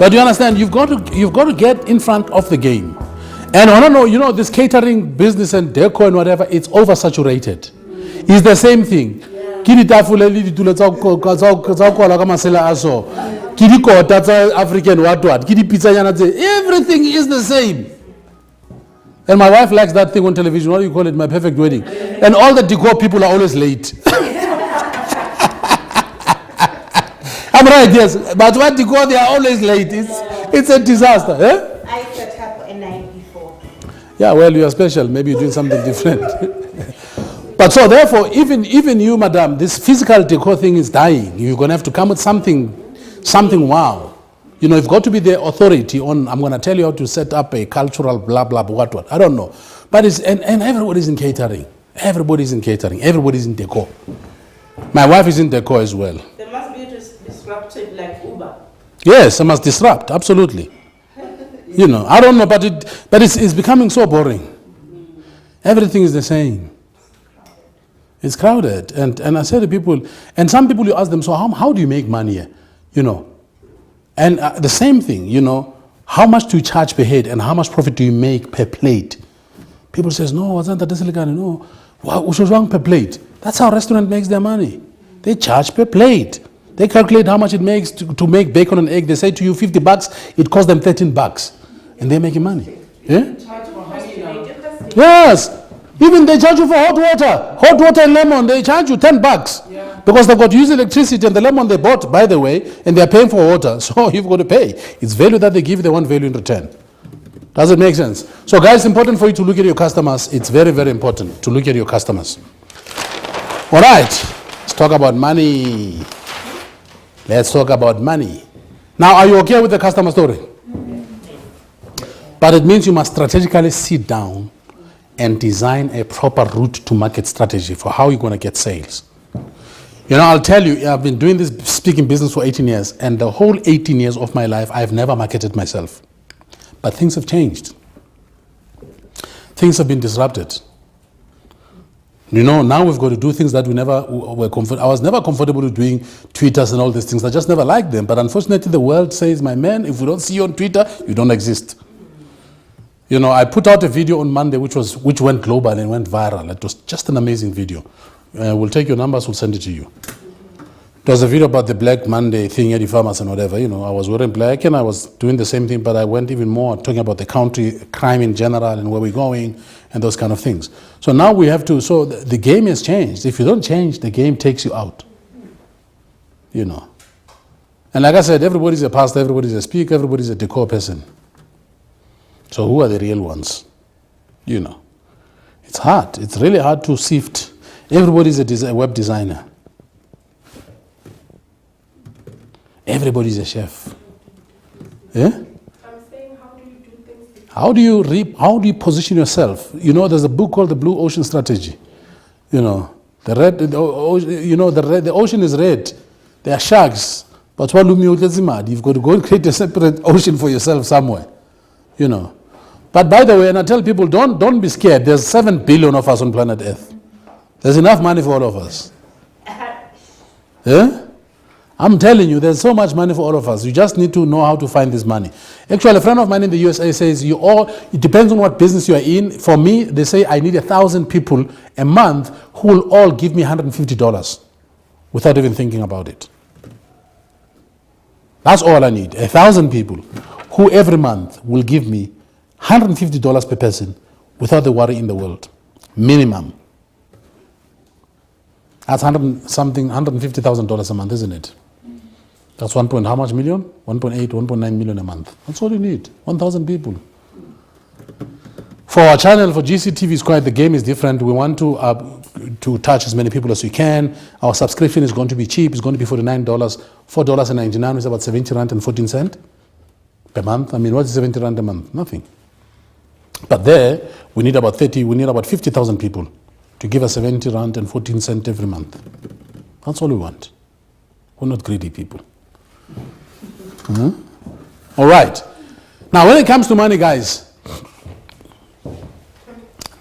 But you understand, you've got to get in front of the game. And I don't know, you know, this catering business and decor and whatever, it's oversaturated. It's the same thing. Kiri tafule li ditule tsa kola ka masela a so. Kiri kota tsa African what. Kiri pizza yana tse. Everything is the same. And my wife likes that thing on television. What do you call it? My Perfect Wedding. And all the decor people are always late. I'm right, yes. But what decor, they are always late. It's a disaster. Eh? I set up a night before. Yeah, well, you are special. Maybe you're doing something different. But so therefore, even you, madam, this physical decor thing is dying. You're going to have to come with something wow. You know, you've got to be the authority on, I'm going to tell you how to set up a cultural blah, blah, what. I don't know. But and everybody's in catering. Everybody's in catering. Everybody's in decor. My wife is in decor as well. There must be disruptive like Uber. Yes, I must disrupt, absolutely. You know, I don't know, but it's becoming so boring. Everything is the same. It's crowded. And I say to people, and some people you ask them, so how do you make money here? You know. And the same thing, you know, how much do you charge per head and how much profit do you make per plate? People says, no, wasn't that no? What's wrong per plate? That's how a restaurant makes their money. They charge per plate. They calculate how much it makes to make bacon and egg. They say to you $50, it costs them $13. And they're making money. Yeah? Yes. Even they charge you for hot water. Hot water and lemon, they charge you $10. Yeah. Because they've got to use electricity and the lemon they bought, by the way, and they're paying for water. So you've got to pay. It's value that they give, they want value in return. Does it make sense? So guys, it's important for you to look at your customers. It's very, very important to look at your customers. All right. Let's talk about money. Let's talk about money. Now, are you okay with the customer story? But it means you must strategically sit down and design a proper route to market strategy for how you're going to get sales. You know, I'll tell you, I've been doing this speaking business for 18 years, and the whole 18 years of my life, I've never marketed myself. But things have changed. Things have been disrupted. You know, now we've got to do things that we never were comfortable. I was never comfortable with doing Twitters and all these things. I just never liked them. But unfortunately, the world says, my man, if we don't see you on Twitter, you don't exist. You know, I put out a video on Monday which went global and went viral. It was just an amazing video. We'll take your numbers, we'll send it to you. It was a video about the Black Monday thing at the farmers and whatever. You know, I was wearing black and I was doing the same thing, but I went even more talking about the country, crime in general and where we're going and those kind of things. So now we have to, so the game has changed. If you don't change, the game takes you out. You know. And like I said, everybody's a pastor, everybody's a speaker, everybody's a decor person. So who are the real ones? You know. It's hard. It's really hard to sift. Everybody's a web designer. Everybody's a chef. Yeah? I'm saying, how do you do things? How do you position yourself? You know, there's a book called The Blue Ocean Strategy. You know, the ocean is red. There are sharks. But you've got to go and create a separate ocean for yourself somewhere. You know. But by the way, and I tell people, don't be scared. There's 7 billion of us on planet Earth. There's enough money for all of us. Yeah? I'm telling you, there's so much money for all of us. You just need to know how to find this money. Actually, a friend of mine in the USA says, it depends on what business you are in. For me, they say I need 1,000 people a month who will all give me $150 without even thinking about it. That's all I need. 1,000 people who every month will give me $150 per person without the worry in the world. Minimum. That's $150,000 a month, isn't it? That's how much million? 1.8, 1.9 million a month. That's all you need. 1,000 people. For our channel, for GCTV, the game is different. We want to touch as many people as we can. Our subscription is going to be cheap. It's going to be $49. $4.99 is about 70 rand and 14 cents per month. I mean, what is 70 rand a month? Nothing. But there, we need about 50,000 people to give us 70 rand and 14 cents every month. That's all we want. We're not greedy people. All right. Now, when it comes to money, guys,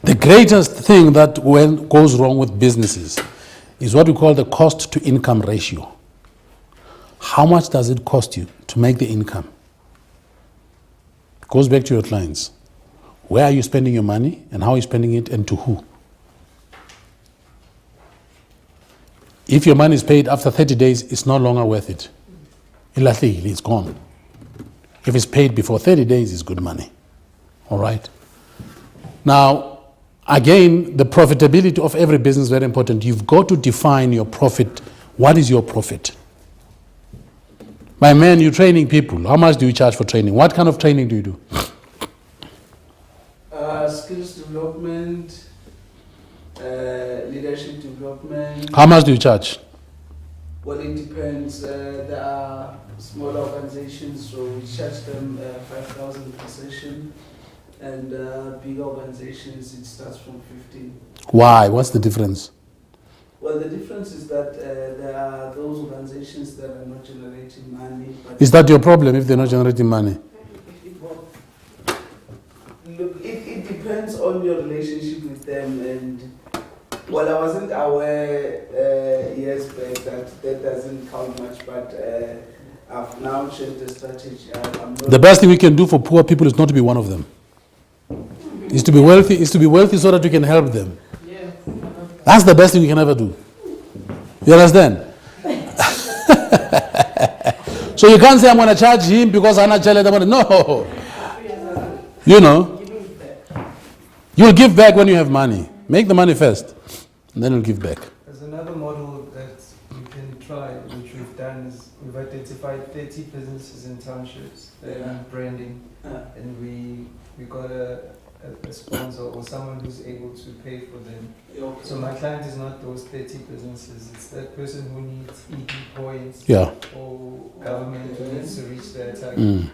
the greatest thing that goes wrong with businesses is what we call the cost to income ratio. How much does it cost you to make the income? goes back to your clients. Where are you spending your money and how are you spending it and to who? If your money is paid after 30 days, it's no longer worth it. It's gone. If it's paid before 30 days, it's good money. All right? Now, again, the profitability of every business is very important. You've got to define your profit. What is your profit? My man, you're training people. How much do you charge for training? What kind of training do you do? Skills development, leadership development. How much do you charge? Well, it depends. There are smaller organizations, so we charge them 5,000 per session, and bigger organizations, it starts from 15. Why? What's the difference? Well, the difference is that there are those organizations that are not generating money. But Is that your problem if they're not generating money? Well, look, it depends on your relationship with them, and well, I wasn't aware years back that doesn't count much, but I've now changed the strategy. I'm not The best thing we can do for poor people is not to be one of them. Is to be wealthy so that we can help them. That's the best thing we can ever do. You understand? So you can't say I'm going to charge him because I'm not charging the money. No. You know, you'll give back when you have money. Make the money first, and then you'll give back. There's another model that you can try, which we've done, is we've identified 30 businesses in townships that need branding, and we got a sponsor or someone who's able to pay for them. Okay. So my client is not those 30 businesses, it's that person who needs ED points Yeah. or government who needs to reach their target. Mm.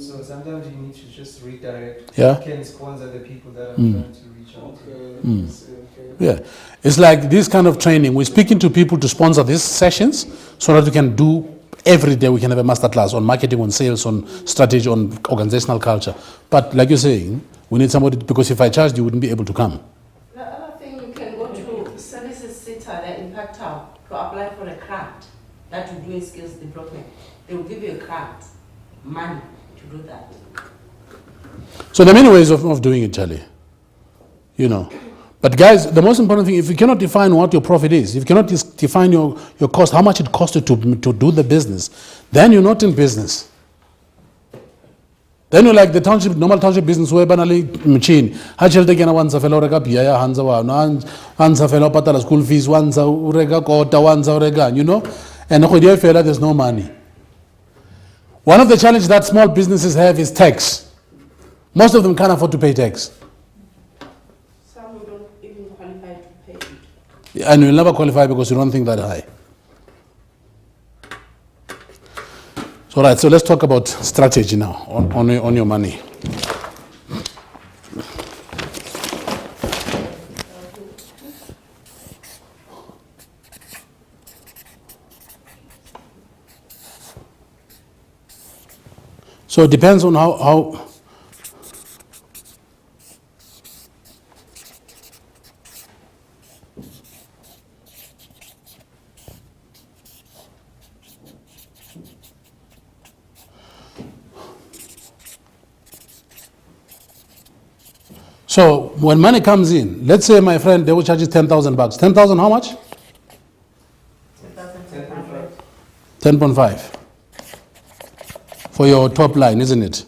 So sometimes you need to just redirect. Yeah. You can sponsor the people that are Mm. trying to reach out to. Okay. Mm. Okay. Yeah. It's like this kind of training. We're speaking to people to sponsor these sessions so that we can do every day. We can have a masterclass on marketing, on sales, on strategy, on organizational culture. But like you're saying, we need somebody, because if I charged you, wouldn't be able to come. The other thing, you can go to Services Center there in Parktown to apply for a grant that you do in skills development. They will give you a grant, money to do that. So there are many ways of doing it, Charlie. You know. But guys, the most important thing, if you cannot define what your profit is, if you cannot define your cost, how much it costs you to do the business, then you're not in business. Then you're like the normal township business where banally machine. Hachelde gena wanza fela urega biya hanza wa hanza fela patala school fees wanza urega kota wanza urega, you know? And khodiya fela there's no money. One of the challenges that small businesses have is tax. Most of them can't afford to pay tax. Some who don't even qualify to pay it. And you'll never qualify because you don't think that high. So, right, so let's talk about strategy now on your money. So it depends on how So when money comes in, let's say my friend, they will charge you 10,000 bucks. 10,000 how much? 2,500. 10.5 for your top line, isn't it?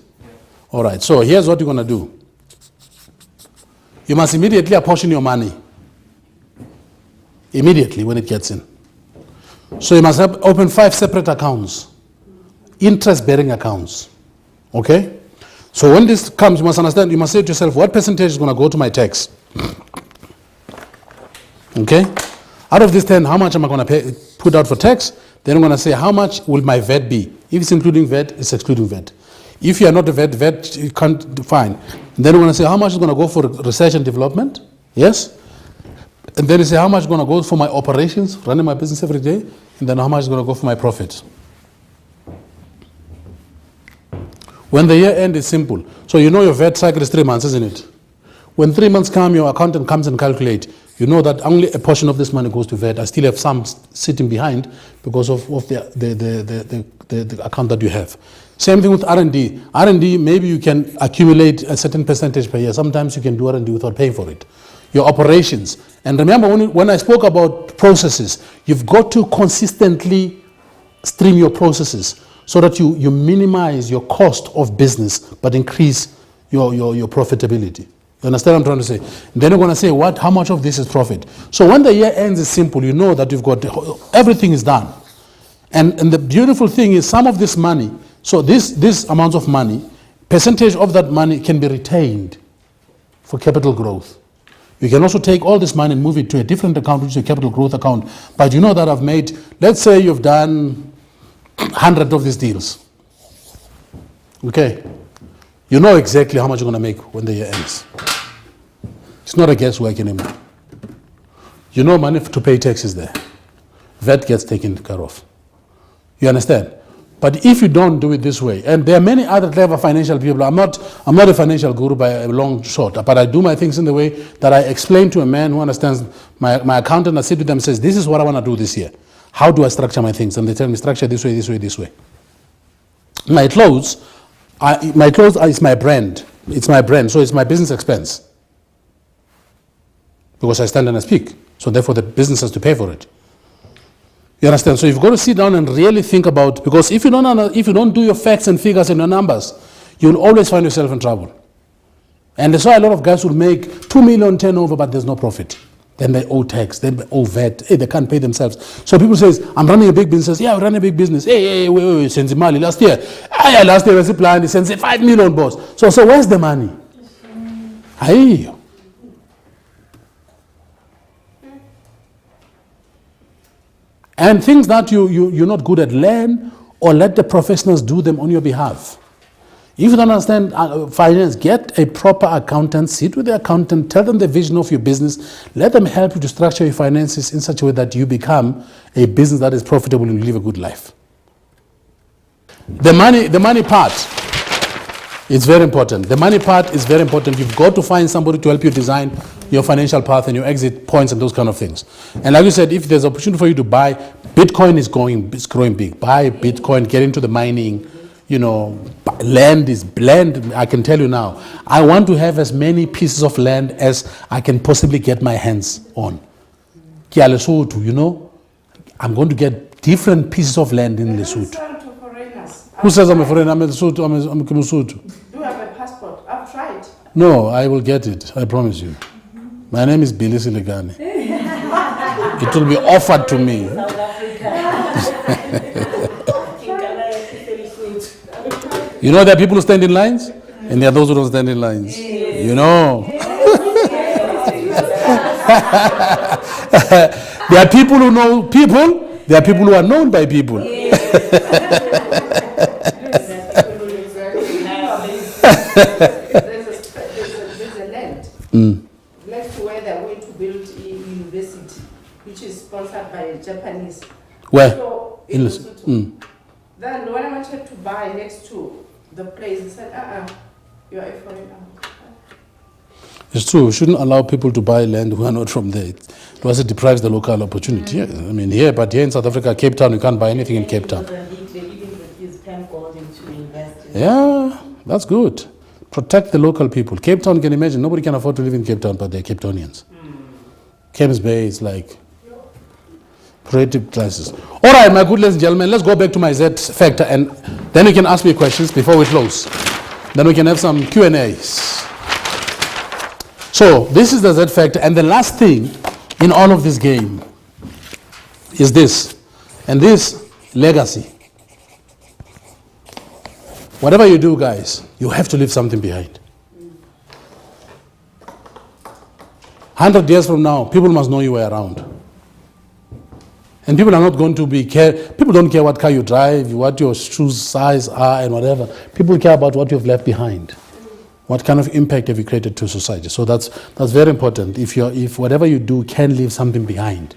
All right, so here's what you're going to do. You must immediately apportion your money. Immediately when it gets in. So you must open 5 separate accounts. Interest-bearing accounts. Okay? So when this comes, you must understand, you must say to yourself, what percentage is going to go to my tax? Okay? Out of this 10, how much am I going to put out for tax? Then I'm going to say, how much will my VAT be? If it's including VAT, it's excluding VAT. If you are not a VAT, you can't define. And then we're going to say, how much is going to go for research and development? Yes? And then you say, how much is going to go for my operations, running my business every day? And then how much is going to go for my profit? When the year end is simple. So you know your VAT cycle is 3 months, isn't it? When 3 months come, your accountant comes and calculate. You know that only a portion of this money goes to VAT. I still have some sitting behind because of the account that you have. Same thing with R&D. R&D, maybe you can accumulate a certain percentage per year. Sometimes you can do R&D without paying for it. Your operations. And remember, when I spoke about processes, you've got to consistently stream your processes so that you minimize your cost of business but increase your profitability. You understand what I'm trying to say? Then you're going to say, how much of this is profit? So when the year ends, it's simple. You know that you've got, everything is done. And the beautiful thing is some of this money, so this amount of money, percentage of that money can be retained for capital growth. You can also take all this money and move it to a different account, which is a capital growth account. But you know that I've made, let's say you've done 100 of these deals. Okay? You know exactly how much you're going to make when the year ends. It's not a guesswork anymore. You know money to pay taxes there. VAT gets taken care of. You understand? But if you don't do it this way, and there are many other clever financial people, I'm not a financial guru by a long shot, but I do my things in the way that I explain to a man who understands. My accountant, I sit with them and says, this is what I want to do this year. How do I structure my things? And they tell me, structure this way, this way, this way. My clothes is my brand. It's my brand, so it's my business expense. Because I stand and I speak. So therefore the business has to pay for it. You understand? So you've got to sit down and really think about, because if you don't do your facts and figures and your numbers, you'll always find yourself in trouble. And that's why a lot of guys will make 2 million turnover, but there's no profit. Then they owe tax, then they owe VAT, they can't pay themselves. So people say, I'm running a big business. Yeah, I run a big business. Hey, wait, Senzimali, last year was a plan, he sends 5 million, boss. So where's the money? Aye. And things that you're not good at, learn or let the professionals do them on your behalf. If you don't understand finance, get a proper accountant, sit with the accountant, tell them the vision of your business, let them help you to structure your finances in such a way that you become a business that is profitable and you live a good life. The money part, it's very important. The money part is very important. You've got to find somebody to help you design your financial path and your exit points and those kind of things. And like you said, if there's opportunity for you to buy, Bitcoin is growing big. Buy Bitcoin, get into the mining, land is land. I can tell you now, I want to have as many pieces of land as I can possibly get my hands on. Kia Lesotho, I'm going to get different pieces of land in Lesotho. Who says I'm a foreigner? I'm a Lesotho, I'm a Lesotho. Do you have a passport? I've tried. No, I will get it. I promise you. My name is Billy Silegane. It will be offered to me. South Africa. There are people who stand in lines, and there are those who don't stand in lines. There are people who know people, there are people who are known by people. There's a land next to where they're going to build a university, which is sponsored by Japanese. Where? So In in Lesotho. Lesotho. Then when I wanted to buy next to the place, they said, you're a foreigner. It's true. We shouldn't allow people to buy land who are not from there. It deprives the local opportunity. But here in South Africa, Cape Town, you can't buy anything in Cape Town. They even refuse Pam Golden to invest in. Yeah, that's good. Protect the local people. Cape Town, can imagine, nobody can afford to live in Cape Town, but they're Cape Townians. Camps Bay is like creative classes. All right, my good ladies and gentlemen, let's go back to my Z factor, and then you can ask me questions before we close. Then we can have some Q&As. So this is the Z factor, and the last thing in all of this game is this, and this legacy. Whatever you do, guys, you have to leave something behind. 100 years from now, people must know you were around. And people are not going to people don't care what car you drive, what your shoes size are and whatever. People care about what you've left behind. What kind of impact have you created to society? So that's very important. If whatever you do can leave something behind.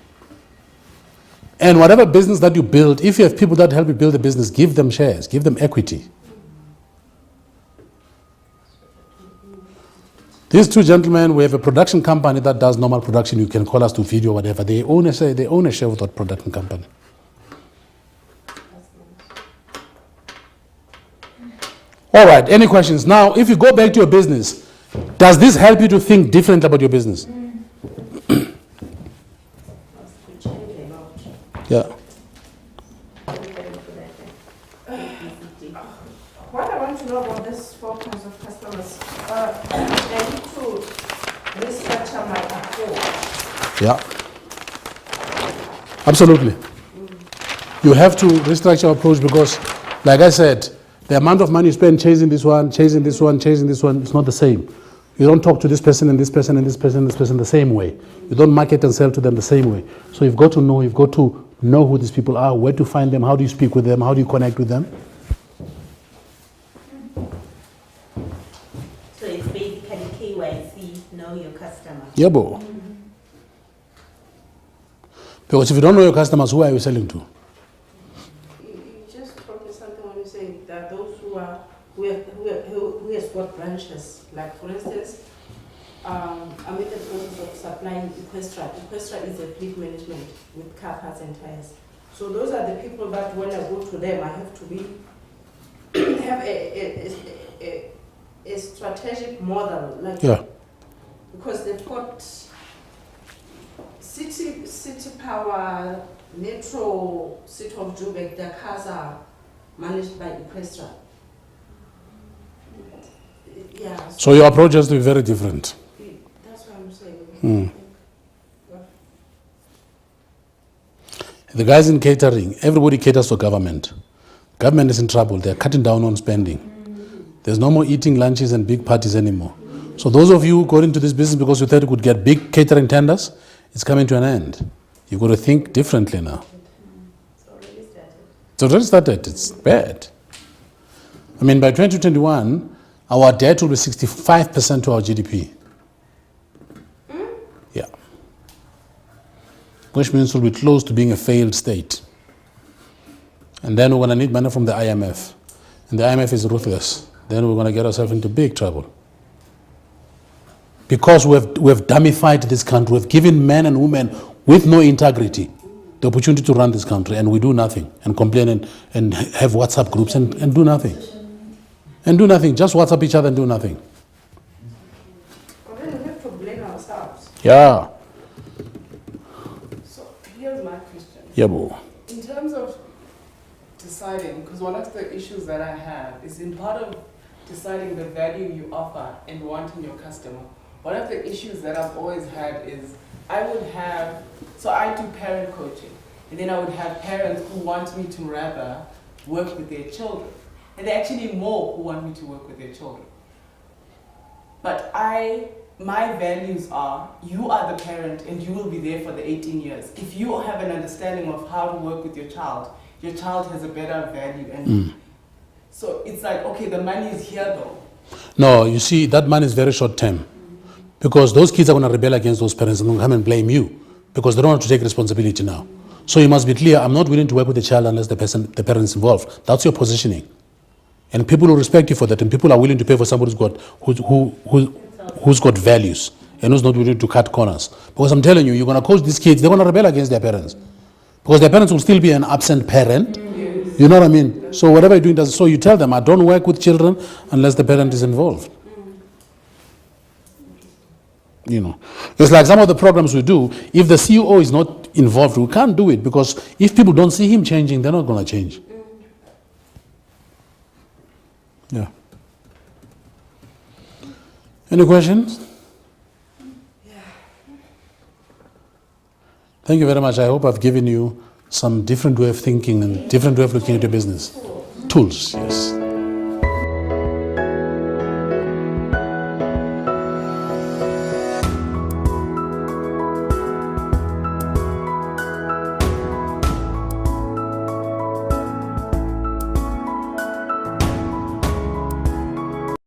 And whatever business that you build, if you have people that help you build a business, give them shares, give them equity. These two gentlemen, we have a production company that does normal production. You can call us to video, whatever. They own a share of that production company. All right, any questions? Now, if you go back to your business, does this help you to think differently about your business? Yeah. What I want to know about these 4 kinds of customers, I need to restructure my approach. Yeah. Absolutely. You have to restructure your approach because, like I said, the amount of money you spend chasing this one, chasing this one, chasing this one, it's not the same. You don't talk to this person and this person and this person and this person the same way. You don't market and sell to them the same way. So you've got to know who these people are, where to find them, how do you speak with them, how do you connect with them. So it's basically KYC, know your customer. Yeah, bo. Because if you don't know your customers, who are you selling to? You just told me something when you say that those who has got branches, like for instance, I'm in the process of supplying Equestra. Equestra is a fleet management with car parts and tires. So those are the people that when I go to them, I have to be have a strategic model, like Yeah. because they've got city power, Metro, City of Joburg, their cars are managed by Equestra. Yeah. So your approach has to be very different. That's what I'm saying. The guys in catering, everybody caters for government. Government is in trouble. They're cutting down on spending. There's no more eating lunches and big parties anymore. So those of you who got into this business because you thought you could get big catering tenders, it's coming to an end. You've got to think differently now. It's already started. It's already started. It's bad. I mean, by 2021, our debt will be 65% to our GDP. Yeah. Which means we'll be close to being a failed state. And then we're going to need money from the IMF. And the IMF is ruthless. Then we're going to get ourselves into big trouble. Because we have dummified this country. We've given men and women with no integrity the opportunity to run this country, and we do nothing and complain and have WhatsApp groups and do nothing. And do nothing. Just WhatsApp each other and do nothing. But then we have to blame ourselves. Yeah. So here's my question. Yeah, boo. In terms of deciding, because one of the issues that I have is in part of deciding the value you offer and wanting your customer, one of the issues that I've always had is I do parent coaching, and then I would have parents who want me to rather work with their children. And there are actually more who want me to work with their children. But my values are, you are the parent and you will be there for the 18 years. If you have an understanding of how to work with your child has a better value. And so it's like, okay, the money is here though. No, you see, that money is very short term. Because those kids are going to rebel against those parents and come and blame you. Because they don't want to take responsibility now. So you must be clear, I'm not willing to work with the child unless the parent's involved. That's your positioning. And people will respect you for that, and people are willing to pay for somebody who's got values and who's not willing to cut corners. Because I'm telling you, you're going to coach these kids, they're going to rebel against their parents. Because their parents will still be an absent parent. Yes. You know what I mean? So whatever you're doing does. So you tell them, I don't work with children unless the parent is involved. You know, it's like some of the programs we do, if the CEO is not involved, we can't do it, because if people don't see him changing, they're not going to change. Yeah. Any questions? Yeah. Thank you very much. I hope I've given you some different way of thinking and different way of looking at your business. Tools, yes.